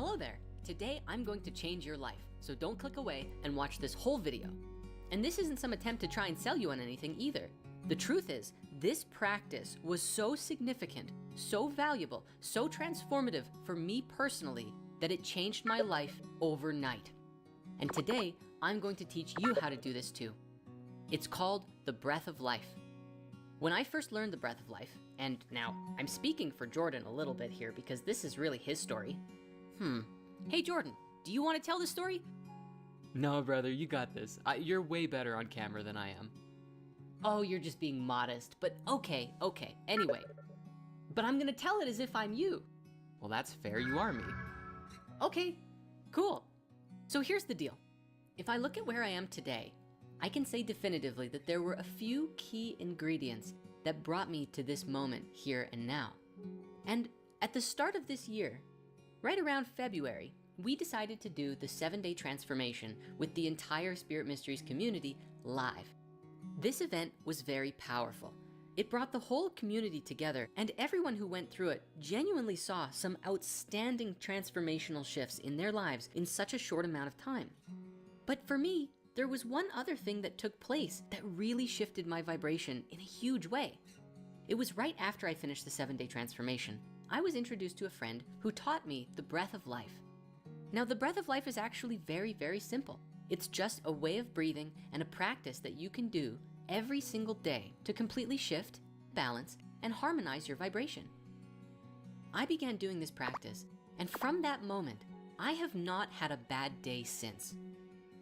Hello there. Today I'm going to change your life, so don't click away and watch this whole video. And this isn't some attempt to try and sell you on anything either. The truth is, this practice was so significant, so valuable, so transformative for me personally that it changed my life overnight. And today I'm going to teach you how to do this too. It's called the breath of life. When I first learned the breath of life, and now I'm speaking for Jordan a little bit here because this is really his story. Hey Jordan, do you want to tell the story? No, brother, you got this. You're way better on camera than I am. Oh, you're just being modest, but okay. Anyway, but I'm gonna tell it as if I'm you. Well, that's fair, you are me. Okay, cool. So here's the deal. If I look at where I am today, I can say definitively that there were a few key ingredients that brought me to this moment here and now. And at the start of this year, right around February, we decided to do the 7-day transformation with the entire Spirit Mysteries community live. This event was very powerful. It brought the whole community together, and everyone who went through it genuinely saw some outstanding transformational shifts in their lives in such a short amount of time. But for me, there was one other thing that took place that really shifted my vibration in a huge way. It was right after I finished the 7-day transformation. I was introduced to a friend who taught me the breath of life. Now, the breath of life is actually very, very simple. It's just a way of breathing and a practice that you can do every single day to completely shift, balance, and harmonize your vibration. I began doing this practice, and from that moment, I have not had a bad day since.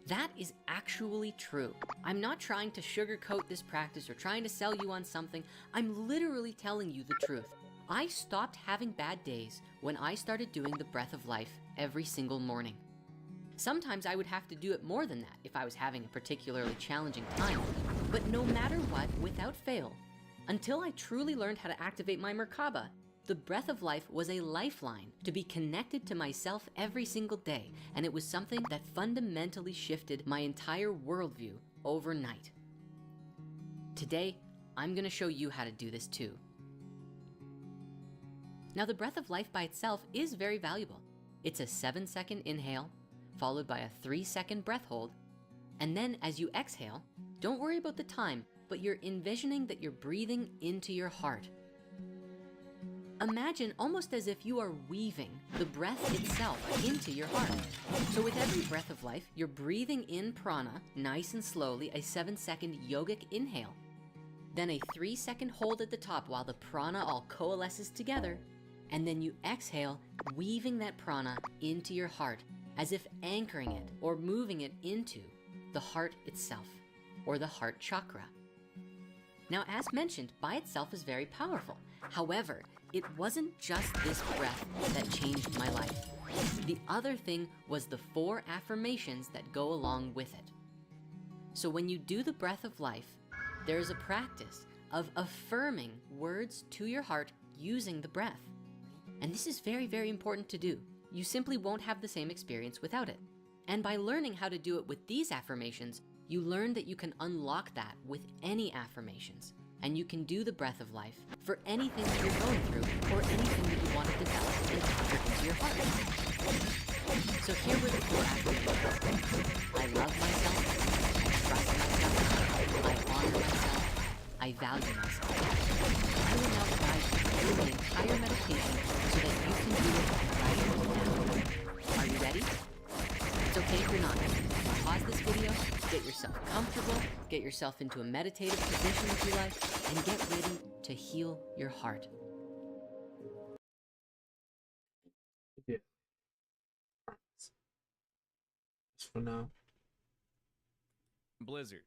That is actually true. I'm not trying to sugarcoat this practice or trying to sell you on something. I'm literally telling you the truth. I stopped having bad days when I started doing the breath of life every single morning. Sometimes I would have to do it more than that if I was having a particularly challenging time. But no matter what, without fail, until I truly learned how to activate my Merkaba, the breath of life was a lifeline to be connected to myself every single day, and it was something that fundamentally shifted my entire worldview overnight. Today, I'm gonna show you how to do this too. Now, the breath of life by itself is very valuable. It's a 7-second inhale, followed by a 3-second breath hold, and then as you exhale, don't worry about the time, but you're envisioning that you're breathing into your heart. Imagine almost as if you are weaving the breath itself into your heart. So with every breath of life, you're breathing in prana, nice and slowly, a 7-second yogic inhale. Then a 3-second hold at the top while the prana all coalesces together. And then you exhale, weaving that prana into your heart, as if anchoring it or moving it into the heart itself, or the heart chakra. Now, as mentioned, by itself is very powerful. However, it wasn't just this breath that changed my life. The other thing was the 4 affirmations that go along with it. So when you do the breath of life, there's a practice of affirming words to your heart using the breath. And this is very, very important to do. You simply won't have the same experience without it. And by learning how to do it with these affirmations, you learn that you can unlock that with any affirmations. And you can do the breath of life for anything that you're going through or anything that you want to develop and capture into your heart. So here were the 4 affirmations. I love myself, I trust myself, I honor myself, I value myself. I will now guide you through the entire meditation so that you can do it right now. Are you ready? It's okay if you're not. Pause this video, get yourself comfortable, get yourself into a meditative position if you like, and get ready to heal your heart. Yeah. Just for now. Blizzard.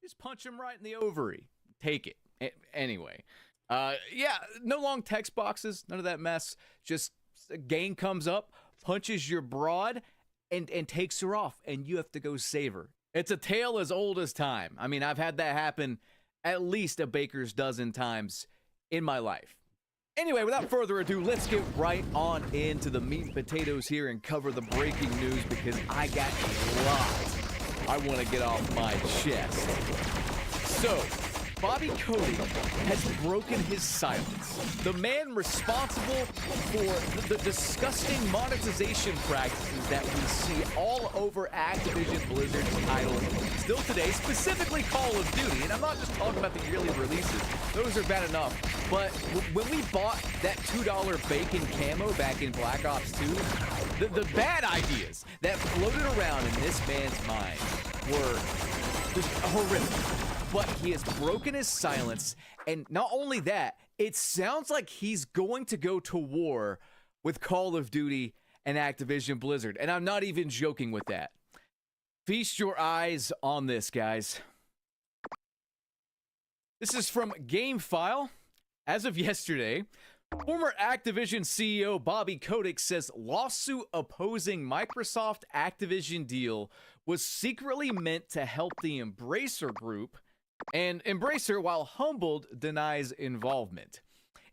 Just punch him right in the ovary. Take it. Anyway. Yeah, no long text boxes, none of that mess. Just a gang comes up, punches your broad, and takes her off, and you have to go save her. It's a tale as old as time. I mean, I've had that happen at least a baker's dozen times in my life. Anyway, without further ado, let's get right on into the meat and potatoes here and cover the breaking news because I got a lot I want to get off my chest. So, Bobby Kotick has broken his silence. The man responsible for the disgusting monetization practices that we see all over Activision Blizzard's titles still today, specifically Call of Duty. And I'm not just talking about the yearly releases. Those are bad enough. But when we bought that $2 bacon camo back in Black Ops 2, the bad ideas that floated around in this man's mind were just horrific. But he has broken his silence, and not only that, it sounds like he's going to go to war with Call of Duty and Activision Blizzard, and I'm not even joking with that. Feast your eyes on this, guys. This is from GameFile. As of yesterday, former Activision CEO Bobby Kotick says lawsuit opposing Microsoft Activision deal was secretly meant to help the Embracer Group, and Embracer, while humbled, denies involvement.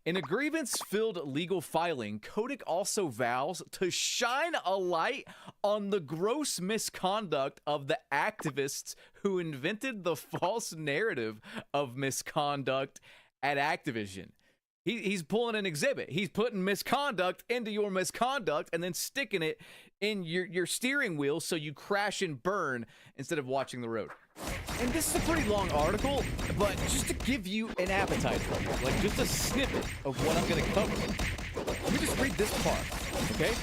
In a grievance-filled legal filing, Kotick also vows to shine a light on the gross misconduct of the activists who invented the false narrative of misconduct at Activision. He's pulling an exhibit. He's putting misconduct into your misconduct and then sticking it in your steering wheel so you crash and burn instead of watching the road. And this is a pretty long article, but just to give you an appetite for it, like just a snippet of what I'm going to cover. Let me just read this part, okay?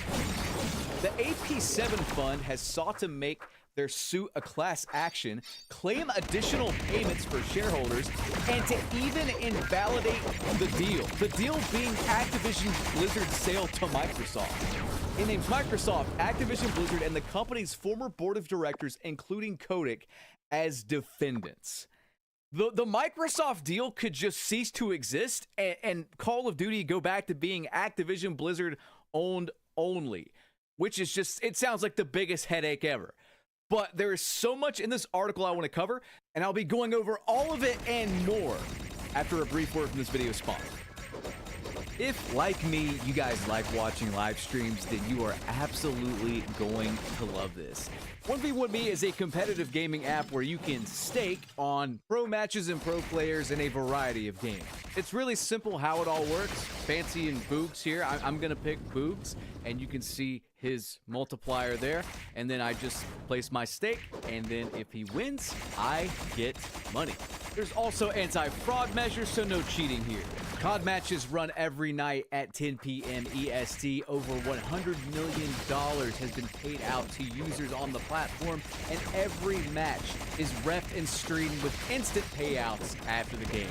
The AP7 fund has sought to make their suit a class action, claim additional payments for shareholders, and to even invalidate the deal. The deal being Activision Blizzard's sale to Microsoft. It names Microsoft, Activision Blizzard, and the company's former board of directors, including Kotick, as defendants. The Microsoft deal could just cease to exist and Call of Duty go back to being Activision Blizzard owned only, which is just, it sounds like the biggest headache ever. But there is so much in this article I want to cover, and I'll be going over all of it and more after a brief word from this video sponsor. If, like me, you guys like watching live streams, then you are absolutely going to love this. 1v1me is a competitive gaming app where you can stake on pro matches and pro players in a variety of games. It's really simple how it all works. Fancy and Boogs here. I'm going to pick Boogs, and you can see his multiplier there. And then I just place my stake, and then if he wins, I get money. There's also anti-fraud measures, so no cheating here. COD matches run every night at 10 p.m. EST. Over $100 million has been paid out to users on the platform, and every match is reffed and streamed with instant payouts after the game.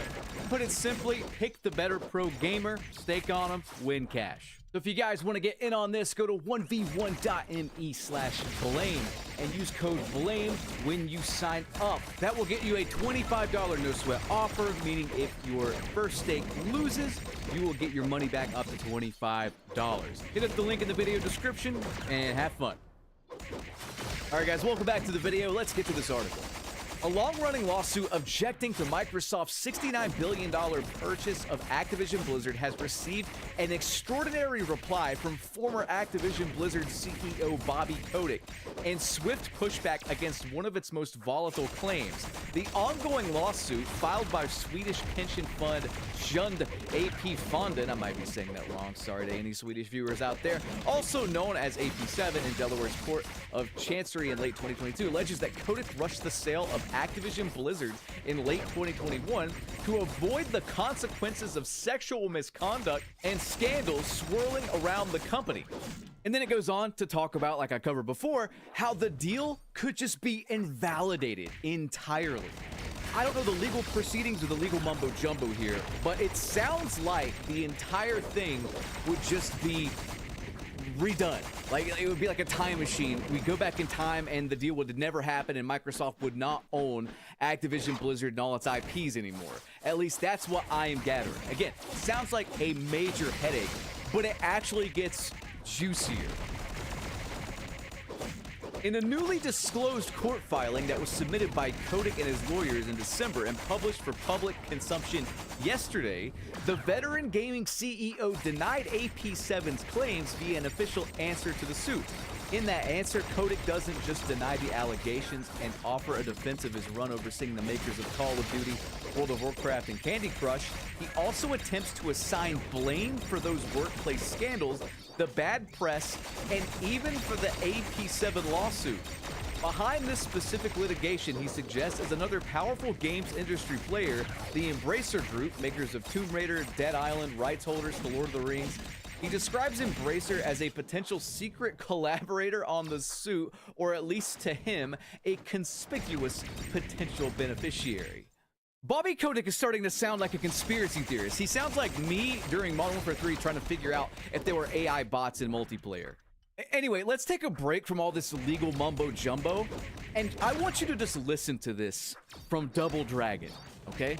Put it simply, pick the better pro gamer, stake on them, win cash. So if you guys want to get in on this, go to 1v1.me/blame and use code BLAME when you sign up. That will get you a $25 no sweat offer, meaning if your first stake loses, you will get your money back up to $25. Hit up the link in the video description and have fun. All right, guys, welcome back to the video. Let's get to this article. A long-running lawsuit objecting to Microsoft's $69 billion purchase of Activision Blizzard has received an extraordinary reply from former Activision Blizzard CEO Bobby Kotick and swift pushback against one of its most volatile claims. The ongoing lawsuit, filed by Swedish pension fund Sjunde AP Fonden, I might be saying that wrong, sorry to any Swedish viewers out there, also known as AP7 in Delaware's Court of Chancery in late 2022, alleges that Kotick rushed the sale of Activision Blizzard in late 2021 to avoid the consequences of sexual misconduct and scandals swirling around the company. And then it goes on to talk about, like I covered before, how the deal could just be invalidated entirely. I don't know the legal proceedings or the legal mumbo jumbo here, but it sounds like the entire thing would just be redone. Like, it would be like a time machine. We go back in time and the deal would never happen and Microsoft would not own Activision Blizzard and all its IPs anymore. At least that's what I am gathering. Again, sounds like a major headache, but it actually gets juicier. In a newly disclosed court filing that was submitted by Kotick and his lawyers in December and published for public consumption yesterday, the veteran gaming CEO denied AP7's claims via an official answer to the suit. In that answer, Kotick doesn't just deny the allegations and offer a defense of his run overseeing the makers of Call of Duty, World of Warcraft, and Candy Crush. He also attempts to assign blame for those workplace scandals, the bad press, and even for the AP7 lawsuit. Behind this specific litigation, he suggests, is another powerful games industry player, the Embracer Group, makers of Tomb Raider, Dead Island, rights holders to Lord of the Rings. He describes Embracer as a potential secret collaborator on the suit, or at least to him, a conspicuous potential beneficiary. Bobby Kotick is starting to sound like a conspiracy theorist. He sounds like me during Modern Warfare 3 trying to figure out if there were AI bots in multiplayer. Anyway, let's take a break from all this legal mumbo jumbo, and I want you to just listen to this from Double Dragon, okay?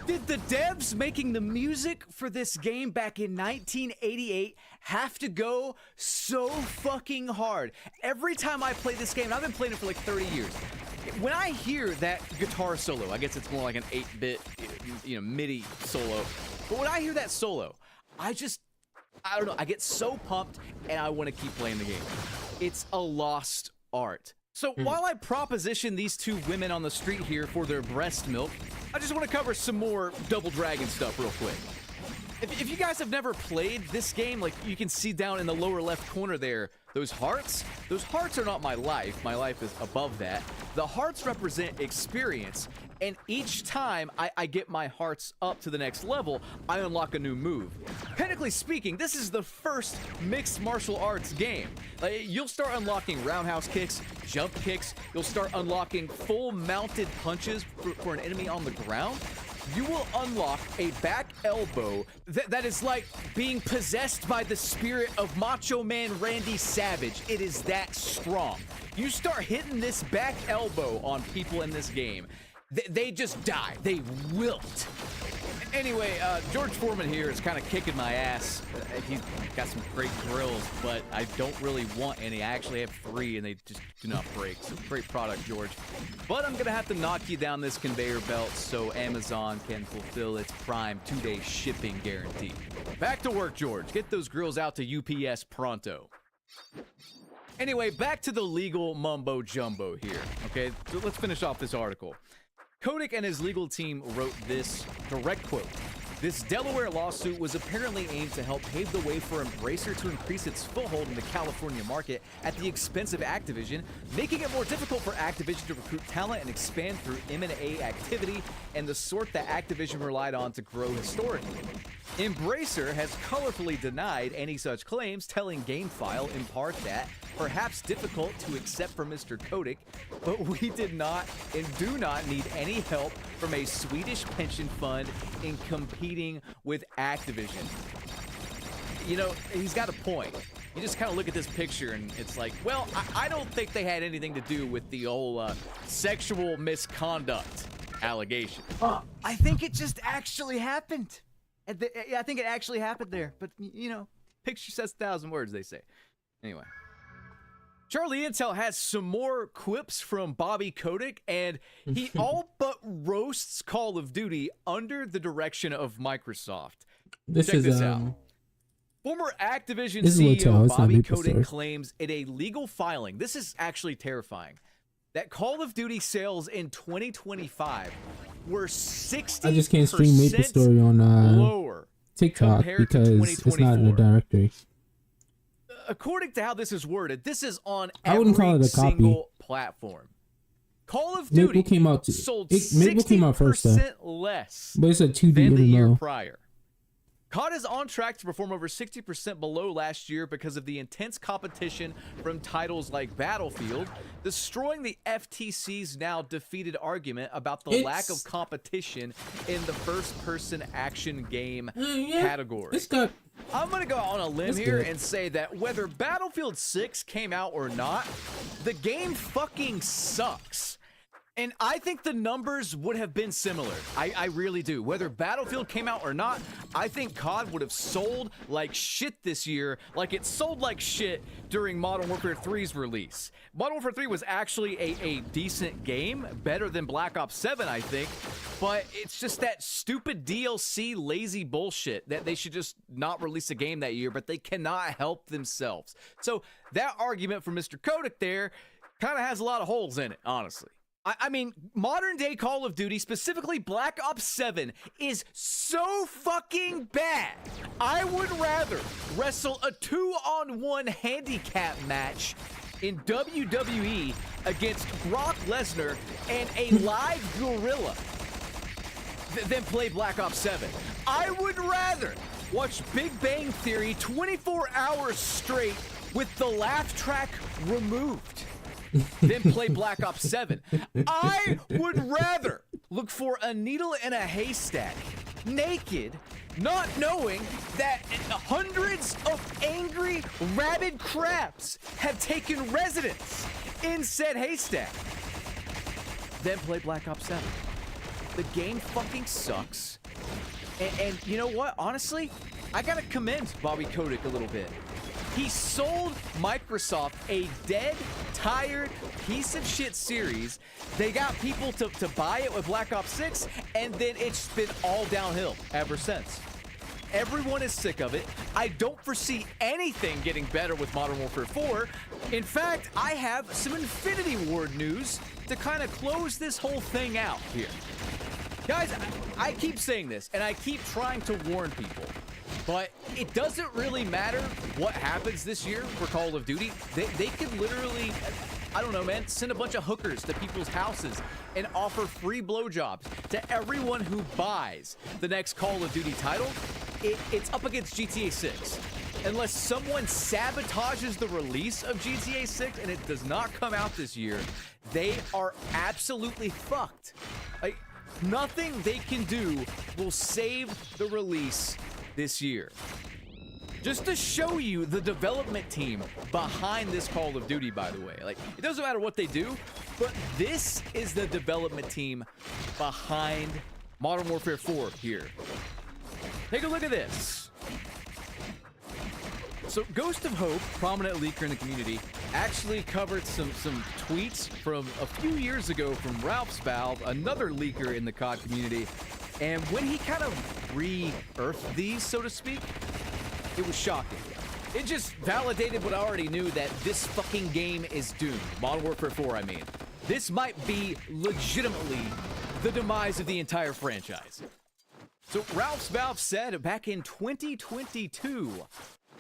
Did the devs making the music for this game back in 1988 have to go so fucking hard? Every time I play this game, and I've been playing it for like 30 years, when I hear that guitar solo, I guess it's more like an 8-bit, MIDI solo, but when I hear that solo, I don't know, I get so pumped and I want to keep playing the game. It's a lost art. So while I proposition these two women on the street here for their breast milk, I just want to cover some more Double Dragon stuff real quick. If you guys have never played this game, like you can see down in the lower left corner there, those hearts are not my life. My life is above that. The hearts represent experience, and each time I get my hearts up to the next level, I unlock a new move. Technically speaking, this is the first mixed martial arts game. You'll start unlocking roundhouse kicks, jump kicks, you'll start unlocking full mounted punches for an enemy on the ground. You will unlock a back elbow that is like being possessed by the spirit of Macho Man Randy Savage. It is that strong. You start hitting this back elbow on people in this game, they just die. They wilt. Anyway, George Foreman here is kind of kicking my ass. He's got some great grills, but I don't really want any. I actually have 3, and they just do not break. So great product, George. But I'm going to have to knock you down this conveyor belt so Amazon can fulfill its Prime 2-day shipping guarantee. Back to work, George. Get those grills out to UPS pronto. Anyway, back to the legal mumbo jumbo here. Okay, so let's finish off this article. Kotick and his legal team wrote this direct quote. This Delaware lawsuit was apparently aimed to help pave the way for Embracer to increase its foothold in the California market at the expense of Activision, making it more difficult for Activision to recruit talent and expand through M&A activity and the sort that Activision relied on to grow historically. Embracer has colorfully denied any such claims, telling GameFile in part that, perhaps difficult to accept from Mr. Kotick, but we did not and do not need any help from a Swedish pension fund in competing with Activision. You know, he's got a point. You just kind of look at this picture and it's like, well, I don't think they had anything to do with the whole sexual misconduct allegation. I think it just actually happened. I think it actually happened there. But, you know, picture says 1,000 words, they say. Anyway. Charlie Intel has some more quips from Bobby Kotick, and he all but roasts Call of Duty under the direction of Microsoft. Check this out. Former Activision CEO Bobby Kotick claims in a legal filing, this is actually terrifying, that Call of Duty sales in 2025 were 60% I just can't stream Maple Story on lower TikTok because it's not in the directory. According to how this is worded, this is on I wouldn't call every it a copy. single platform. Call of Duty Maple came out sold Maple came out first, 60% less but it's a 2D than the year MMO. prior. COD is on track to perform over 60% below last year because of the intense competition from titles like Battlefield, destroying the FTC's now defeated argument about the lack of competition in the first-person action game category. It's got I'm gonna go on a limb That's here good. and say that whether Battlefield 6 came out or not, the game fucking sucks. And I think the numbers would have been similar. I really do. Whether Battlefield came out or not, I think COD would have sold like shit this year, like it sold like shit during Modern Warfare 3's release. Modern Warfare 3 was actually a decent game, better than Black Ops 7, I think, but it's just that stupid DLC lazy bullshit that they should just not release a game that year, but they cannot help themselves. So that argument from Mr. Kodak there kind of has a lot of holes in it, honestly. I mean, modern day Call of Duty, specifically Black Ops 7, is so fucking bad. I would rather wrestle a 2-on-1 handicap match in WWE against Brock Lesnar and a live gorilla than play Black Ops 7. I would rather watch Big Bang Theory 24 hours straight with the laugh track removed then play Black Ops 7. I would rather look for a needle in a haystack, naked, not knowing that hundreds of angry, rabid crabs have taken residence in said haystack, then play Black Ops 7. The game fucking sucks. And you know what? Honestly, I gotta commend Bobby Kotick a little bit. He sold Microsoft a dead, tired piece of shit series. They got people to buy it with Black Ops 6, and then it's been all downhill ever since. Everyone is sick of it. I don't foresee anything getting better with Modern Warfare 4. In fact, I have some Infinity Ward news to kind of close this whole thing out here. Guys, I keep saying this, and I keep trying to warn people. But it doesn't really matter what happens this year for Call of Duty. They could literally, I don't know, man, send a bunch of hookers to people's houses and offer free blowjobs to everyone who buys the next Call of Duty title. It's up against GTA 6. Unless someone sabotages the release of GTA 6 and it does not come out this year, they are absolutely fucked. Like, nothing they can do will save the release this year. Just to show you the development team behind this Call of Duty, by the way. Like, it doesn't matter what they do, but this is the development team behind Modern Warfare 4 here. Take a look at this. So Ghost of Hope, prominent leaker in the community, actually covered some tweets from a few years ago from Ralph's Valve, another leaker in the COD community. And when he kind of re-earthed these, so to speak, it was shocking. It just validated what I already knew, that this fucking game is doomed. Modern Warfare 4, I mean. This might be legitimately the demise of the entire franchise. So Ralph's Valve said back in 2022,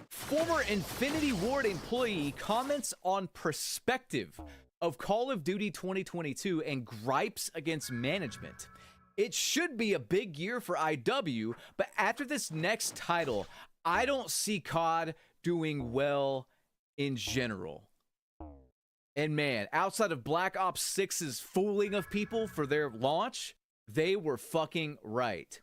former Infinity Ward employee comments on perspective of Call of Duty 2022 and gripes against management. It should be a big year for IW, but after this next title, I don't see COD doing well in general. And man, outside of Black Ops 6's fooling of people for their launch, they were fucking right.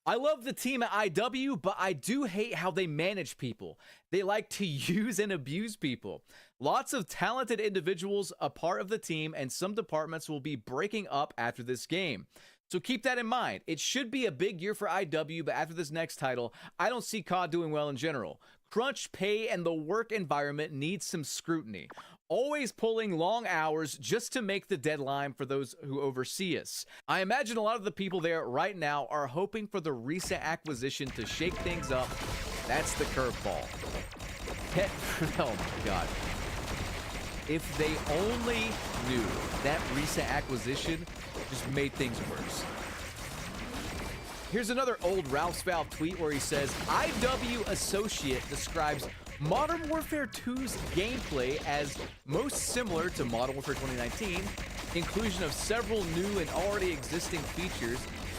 I love the team at IW, but I do hate how they manage people. They like to use and abuse people. Lots of talented individuals a part of the team, and some departments will be breaking up after this game. So keep that in mind. It should be a big year for IW, but after this next title, I don't see COD doing well in general. Crunch pay and the work environment needs some scrutiny. Always pulling long hours just to make the deadline for those who oversee us. I imagine a lot of the people there right now are hoping for the recent acquisition to shake things up. That's the curveball. Oh my God. If they only knew that recent acquisition just made things worse. Here's another old Ralph's Valve tweet where he says, IW Associate describes Modern Warfare 2's gameplay as most similar to Modern Warfare 2019, inclusion of several new and already existing features,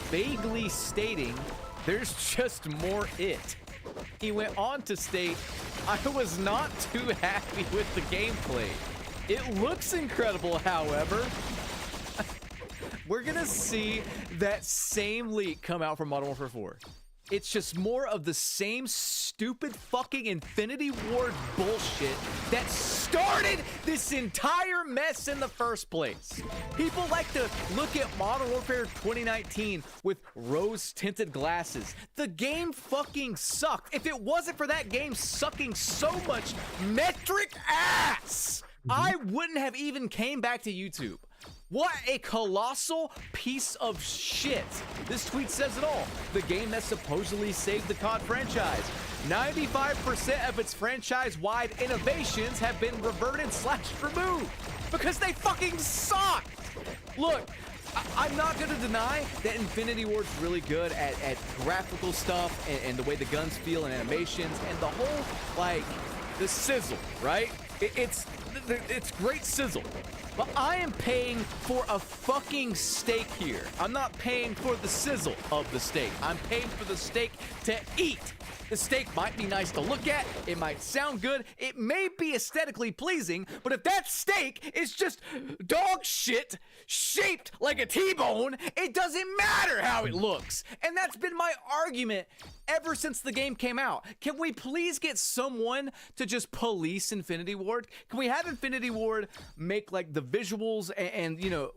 vaguely stating there's just more it. He went on to state, I was not too happy with the gameplay. It looks incredible, however. We're gonna see that same leak come out from Modern Warfare 4. It's just more of the same stupid fucking Infinity Ward bullshit that started this entire mess in the first place. People like to look at Modern Warfare 2019 with rose-tinted glasses. The game fucking sucked. If it wasn't for that game sucking so much metric ass, I wouldn't have even came back to YouTube. What a colossal piece of shit. This tweet says it all. The game that supposedly saved the COD franchise. 95% of its franchise-wide innovations have been reverted/removed because they fucking suck. Look, I'm not going to deny that Infinity Ward's really good at graphical stuff and the way the guns feel and animations and the whole, like, the sizzle, right? It's great sizzle. But I am paying for a fucking steak here. I'm not paying for the sizzle of the steak. I'm paying for the steak to eat. The steak might be nice to look at. It might sound good. It may be aesthetically pleasing. But if that steak is just dog shit shaped like a T-bone, it doesn't matter how it looks. And that's been my argument ever since the game came out. Can we please get someone to just police Infinity Ward? Can we have Infinity Ward make like the visuals and you know,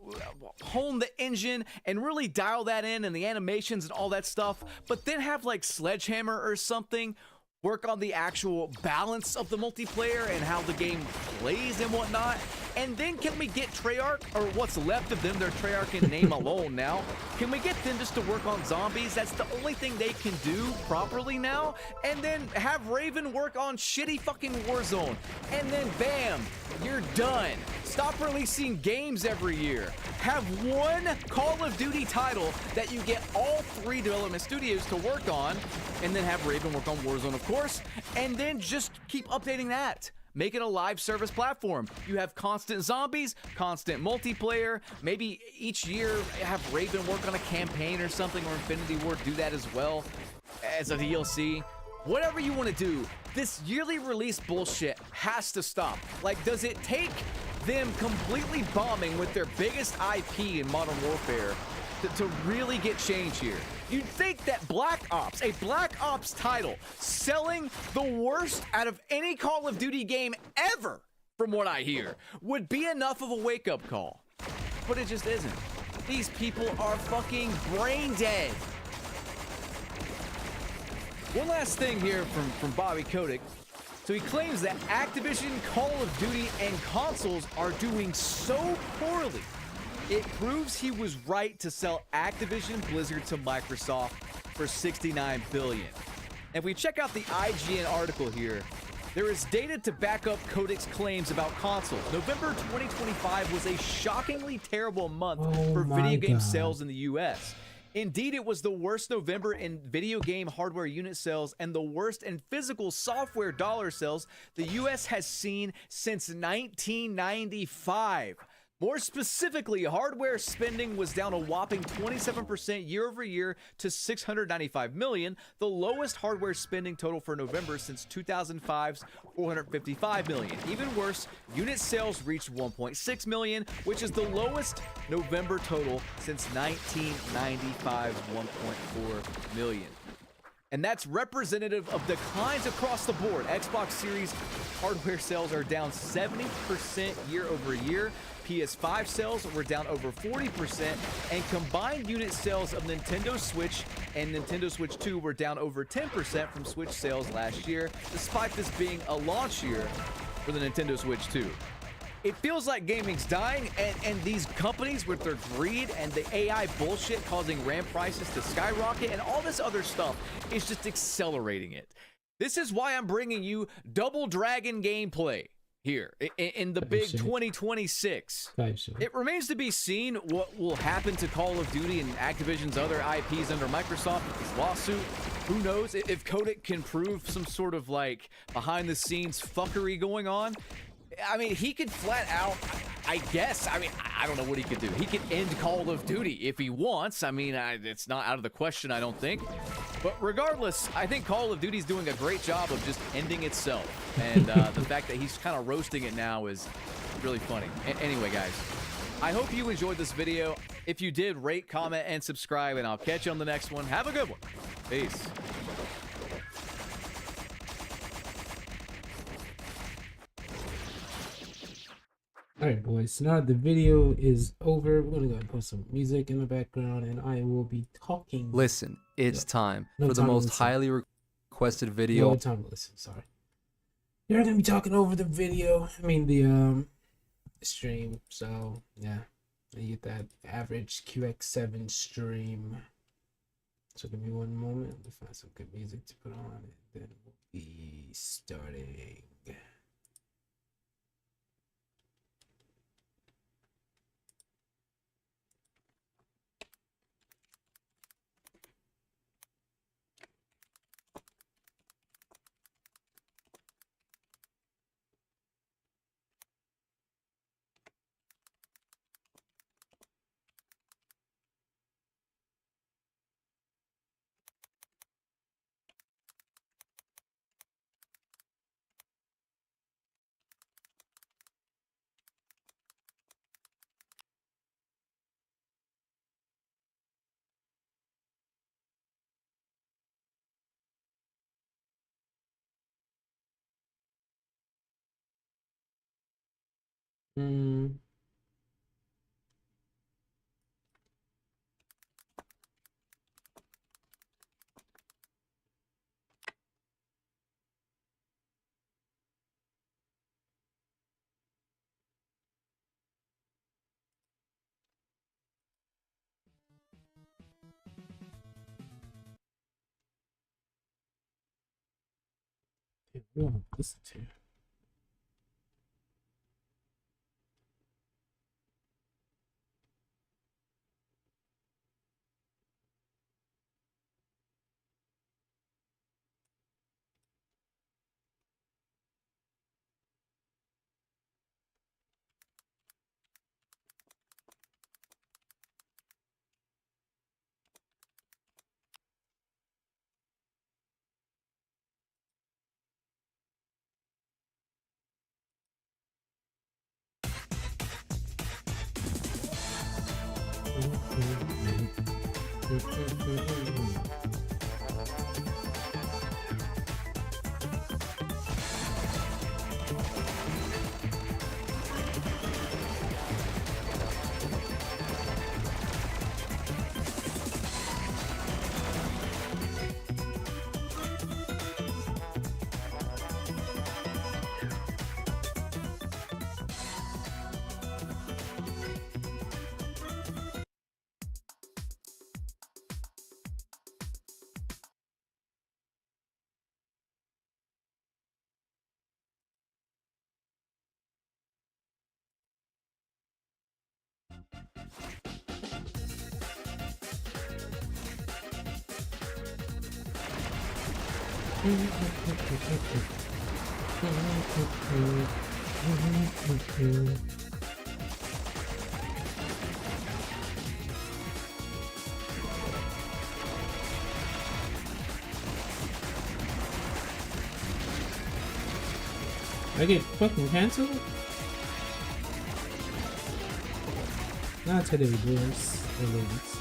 hone the engine and really dial that in and the animations and all that stuff, but then have like Sledgehammer or something work on the actual balance of the multiplayer and how the game plays and whatnot? And then can we get Treyarch, or what's left of them, their Treyarch in name alone now, can we get them just to work on zombies? That's the only thing they can do properly now. And then have Raven work on shitty fucking Warzone. And then bam, you're done. Stop releasing games every year. Have one Call of Duty title that you get all 3 development studios to work on, and then have Raven work on Warzone, of course, and then just keep updating that. Make it a live service platform. You have constant zombies, constant multiplayer. Maybe each year have Raven work on a campaign or something, or Infinity Ward do that as well as a DLC. Whatever you want to do, this yearly release bullshit has to stop. Like, does it take them completely bombing with their biggest IP in Modern Warfare to really get change here? You'd think that Black Ops, a Black Ops title, selling the worst out of any Call of Duty game ever, from what I hear, would be enough of a wake-up call. But it just isn't. These people are fucking brain dead. One last thing here from Bobby Kotick. So he claims that Activision, Call of Duty, and consoles are doing so poorly, it proves he was right to sell Activision Blizzard to Microsoft for $69 billion. And if we check out the IGN article here, there is data to back up Kotick's claims about consoles. November 2025 was a shockingly terrible month for video game sales in the US. Indeed, it was the worst November in video game hardware unit sales and the worst in physical software dollar sales the US has seen since 1995. More specifically, hardware spending was down a whopping 27% year over year to $695 million, the lowest hardware spending total for November since 2005's $455 million. Even worse, unit sales reached 1.6 million, which is the lowest November total since 1995's 1.4 million. And that's representative of declines across the board. Xbox Series hardware sales are down 70% year over year. PS5 sales were down over 40%, and combined unit sales of Nintendo Switch and Nintendo Switch 2 were down over 10% from Switch sales last year, despite this being a launch year for the Nintendo Switch 2. It feels like gaming's dying, and these companies with their greed and the AI bullshit causing RAM prices to skyrocket and all this other stuff is just accelerating it. This is why I'm bringing you Double Dragon gameplay here in the big 2026. It remains to be seen what will happen to Call of Duty and Activision's other IPs under Microsoft with this lawsuit. Who knows if Kotick can prove some sort of like behind the scenes fuckery going on. I mean, he could flat out, I guess, I mean, I don't know what he could do. He could end Call of Duty if he wants. I mean, it's not out of the question, I don't think. But regardless, I think Call of Duty's doing a great job of just ending itself. And the fact that he's kind of roasting it now is really funny. Anyway, guys, I hope you enjoyed this video. If you did, rate, comment, and subscribe, and I'll catch you on the next one. Have a good one. Peace. Alright, boys. So now the video is over. We're gonna go and put some music in the background, and I will be talking. Listen, it's time No for the time to most listen. highly requested video. No time to listen. Sorry. You're gonna be talking over the video. I mean the stream. So yeah, you get that average QX7 stream. So give me one moment. Let me find some good music to put on, and then we'll be starting. Hmm. Listen to. I get fucking cancelled? Not today, boys and ladies.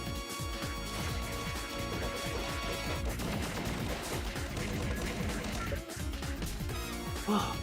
Fuck.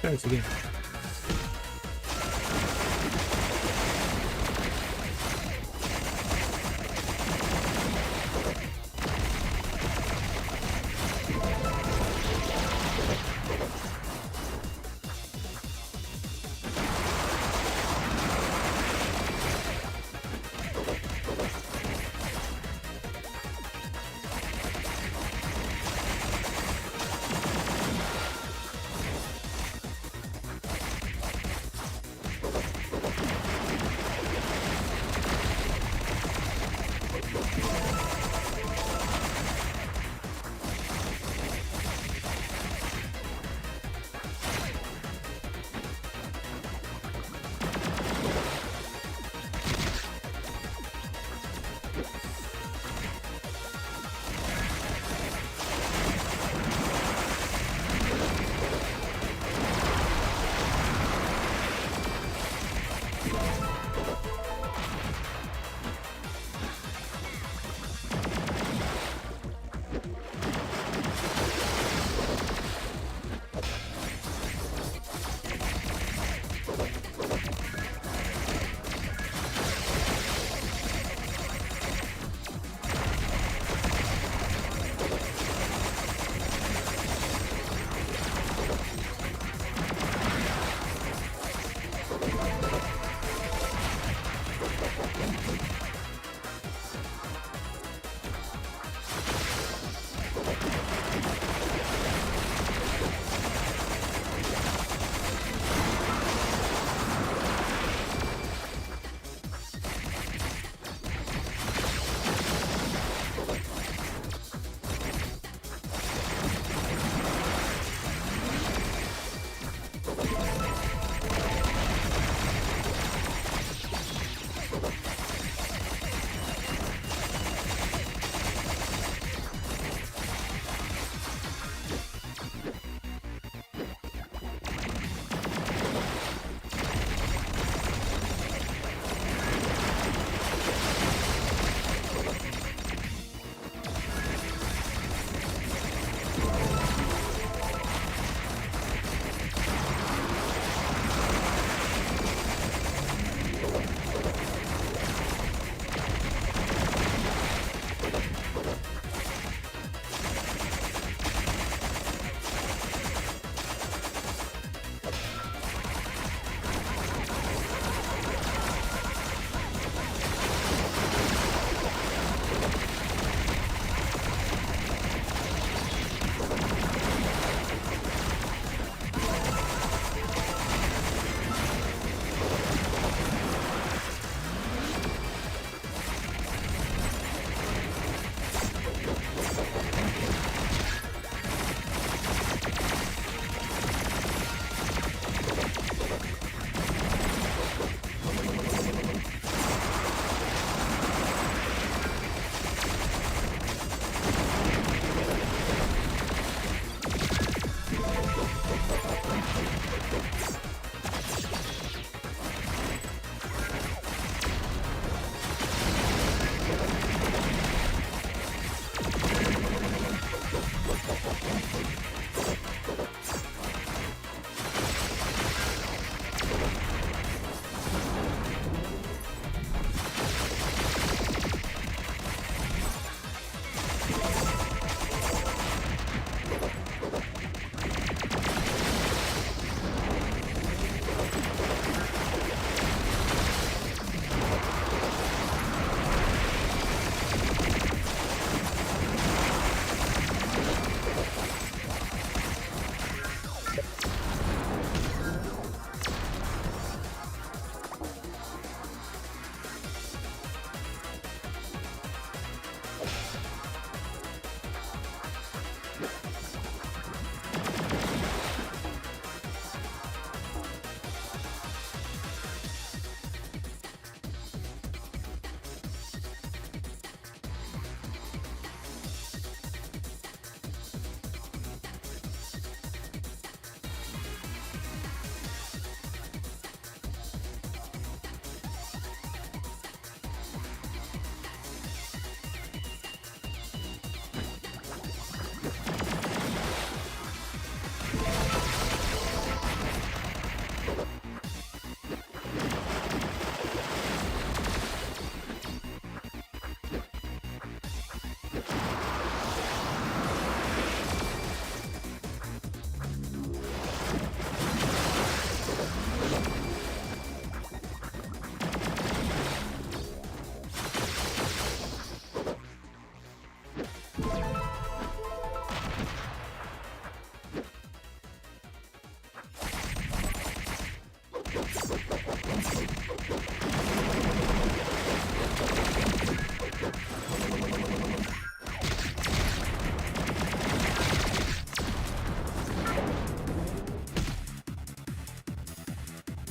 Starts again.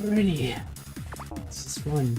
Alrighty. This is fun.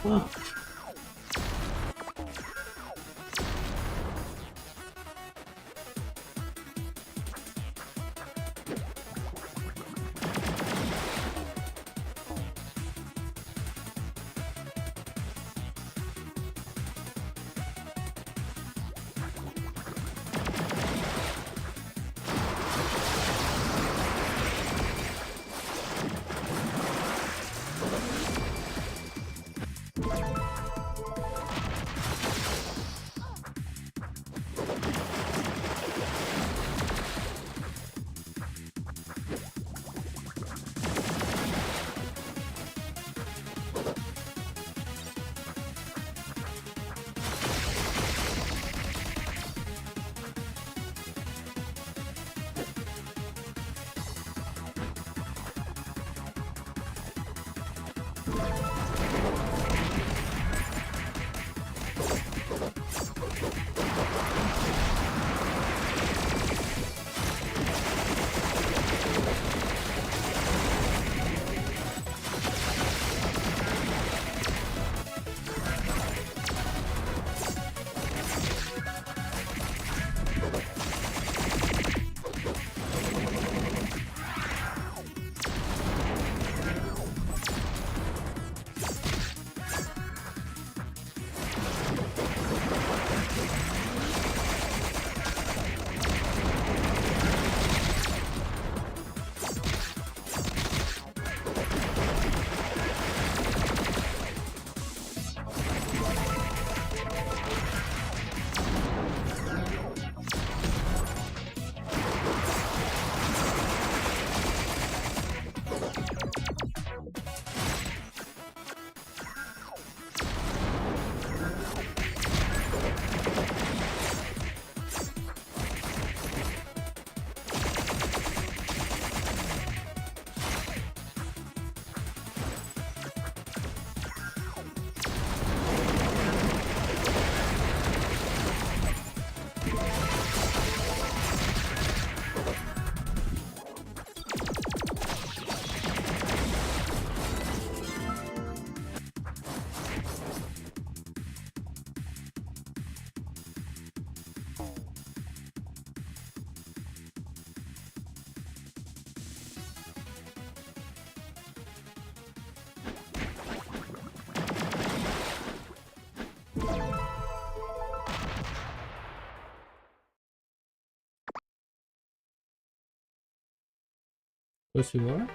Well, close we are.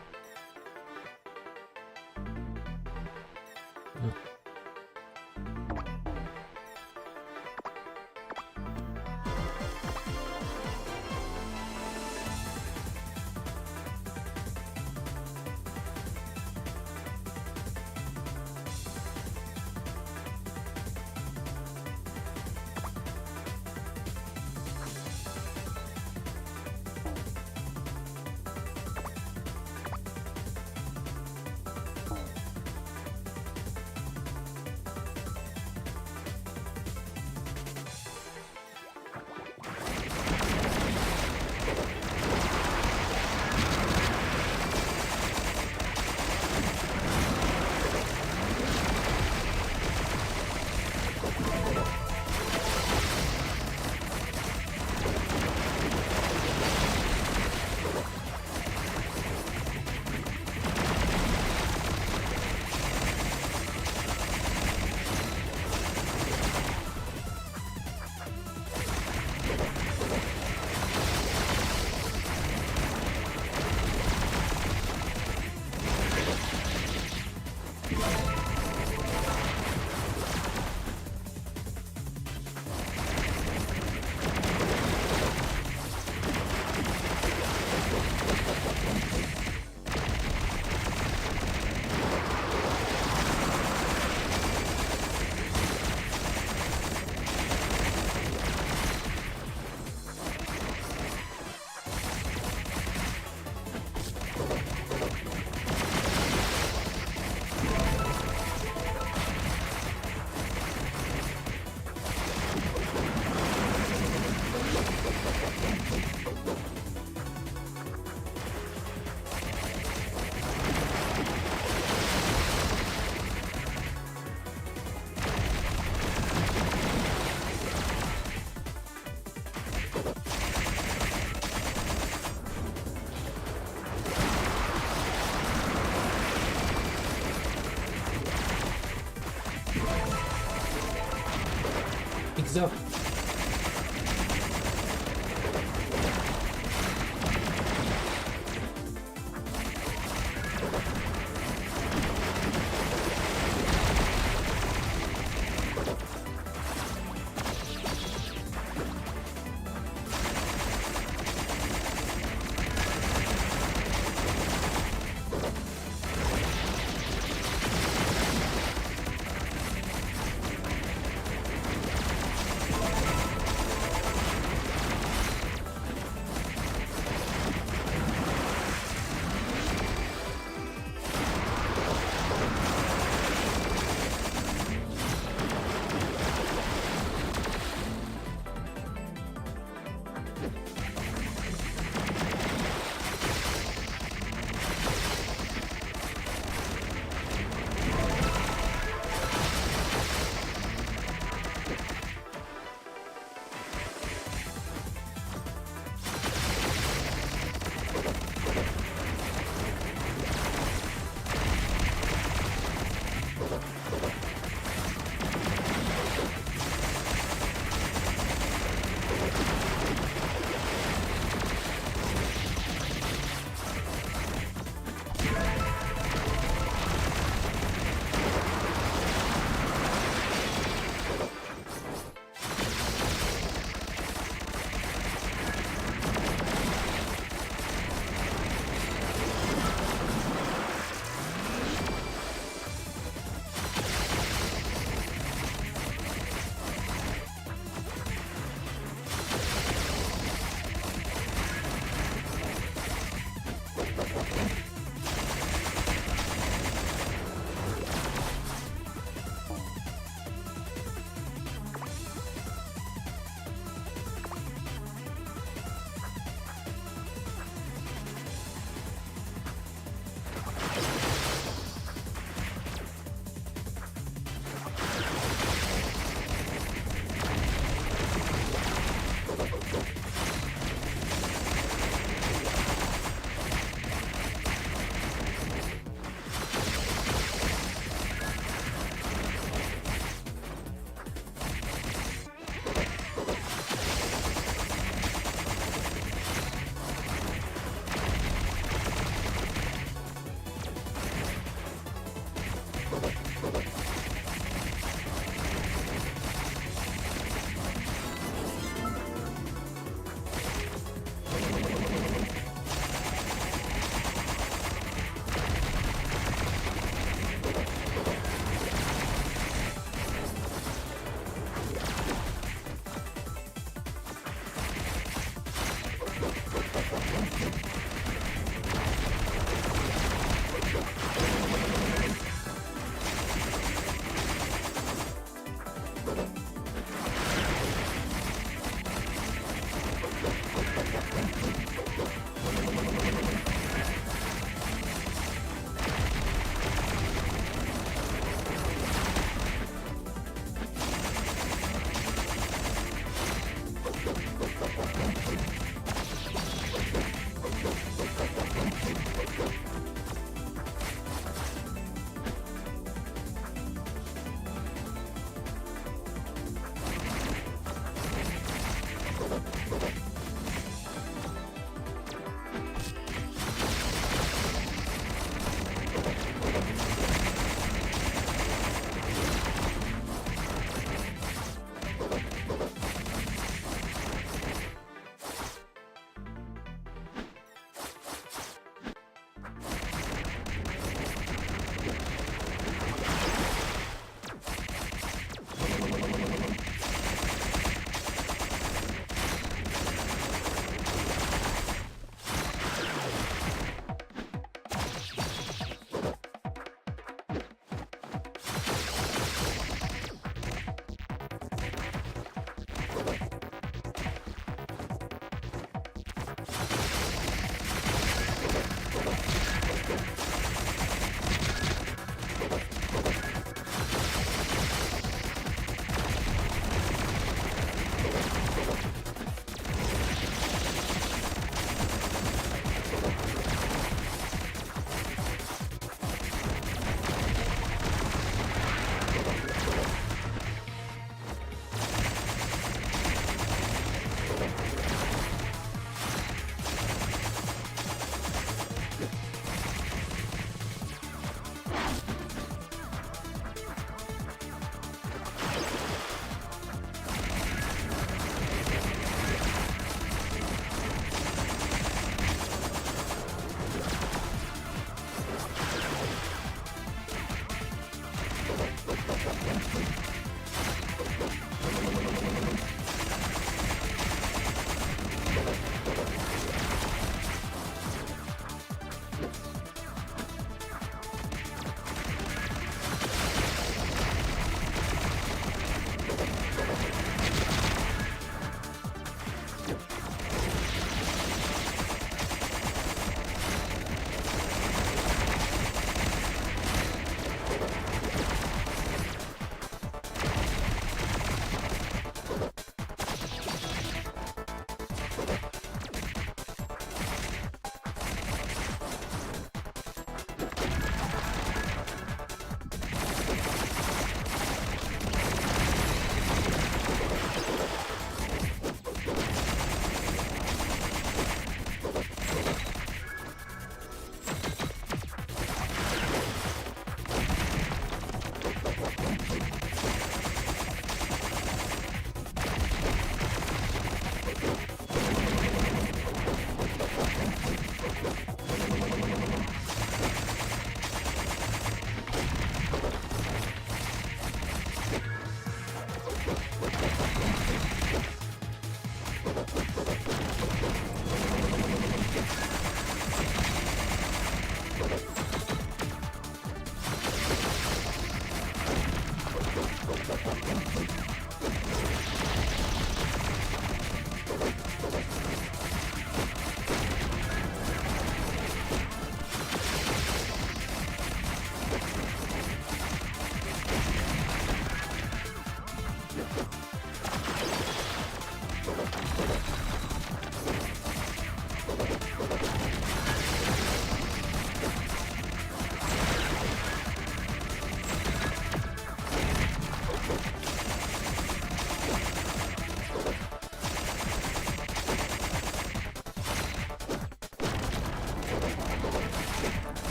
So.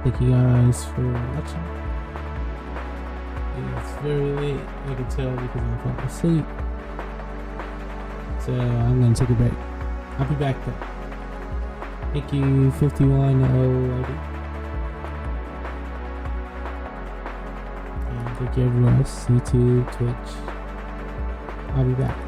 Thank you guys for watching. It's very late, I can tell, because I'm falling asleep. So I'm gonna take a break. I'll be back though. Thank you, 51 and thank you everyone else, YouTube, Twitch. I'll be back.